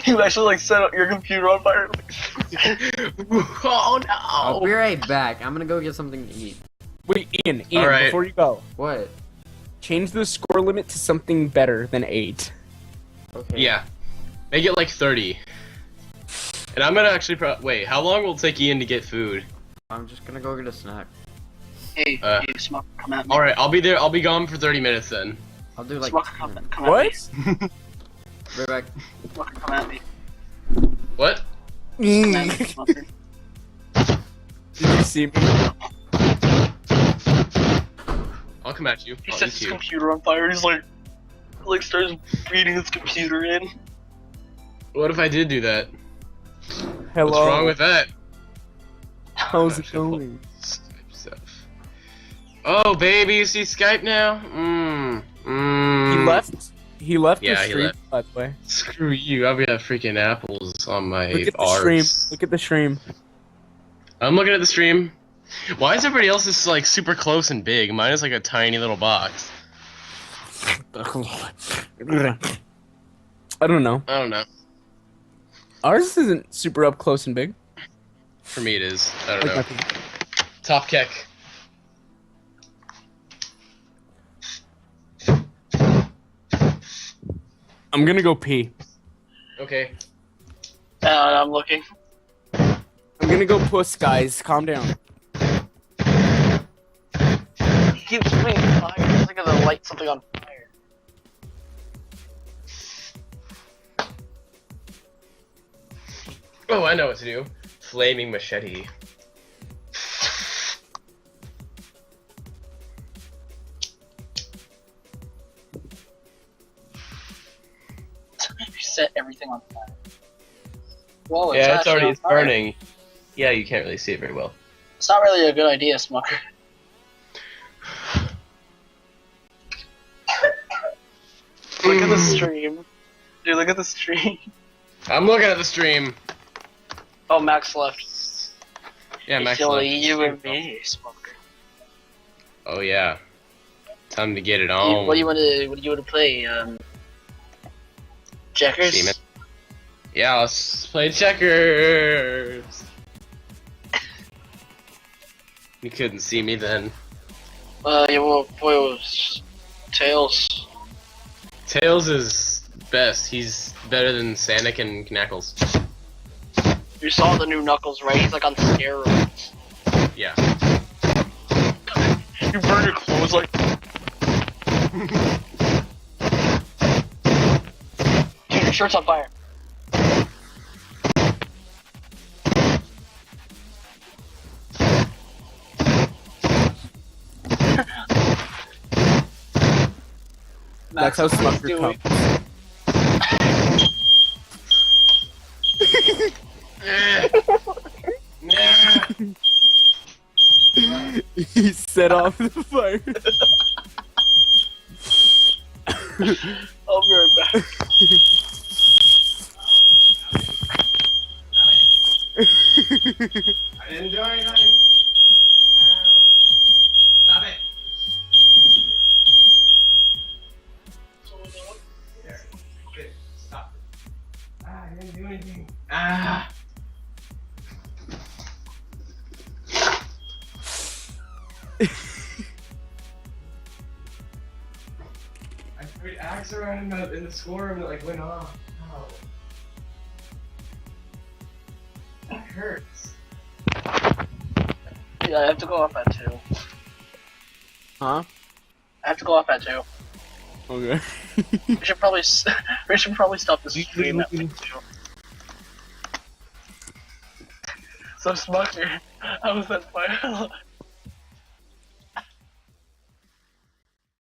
You actually like set up your computer on fire. Oh no! I'll be right back. I'm gonna go get something to eat. Wait, Ian, Alright. before you go, What? change the score limit to something better than 8. Okay. Yeah. Make it like 30. And I'm gonna actually wait, how long will it take Ian to get food? I'm just gonna go get a snack. Hey, Smucker, come at me. Alright, I'll be there. I'll be gone for 30 minutes then. I'll do like Smucker, come at me. What? right back. Smucker, come at me. What? Come at me, Smucker. Did you see me? I'll come at you. He I'll sets eat his you. computer on fire. He's like starts beating his computer in. What if I did do that? Hello. What's wrong with that? How's it going? Skype stuff. Oh, baby, you see Skype now? He left. He left Yeah, the he stream, left. by the way. Screw you, I've got freaking apples on my Look at the arms. stream. Look at the stream. I'm looking at the stream. Why is everybody else's like super close and big? Mine is like a tiny little box. I don't know. I don't know. Ours isn't super up close and big. For me it is. I don't know. Like my- Top keck. I'm gonna go pee. Okay. I'm looking. I'm gonna go puss, guys. Calm down. He keeps swinging fire. He's like gonna light something on fire. Oh, I know what to do. Flaming machete. You set everything on fire. Whoa, Yeah, it's actually on fire. burning. Yeah, you can't really see it very well. It's not really a good idea, Smucker. Look at the stream. Dude, look at the stream. I'm looking at the stream. Oh, Max left. Yeah, Max It's only left. you and me, Smucker. Oh yeah. Time to get it on. What do you want to play? Checkers? Steam it. Yeah, let's play checkers. You couldn't see me then. Yeah, well, boy, was Tails. Tails is best. He's better than Sonic and Knuckles. You saw the new Knuckles, right? He's like on steroids. Yeah. You burn your clothes like. Dude, your shirt's on fire. That's how Max, what are Smucker you comes. He set off the fire. I'll be right back. I didn't do anything. Stop it. There. Good. Stop. I didn't do anything. I threw an axe around in the score and it like went off. Oh. That hurts. Yeah, I have to go off at 2. Huh? I have to go off at 2. Okay. We should probably stop the stream at like 2. So Smucker, I was at fire.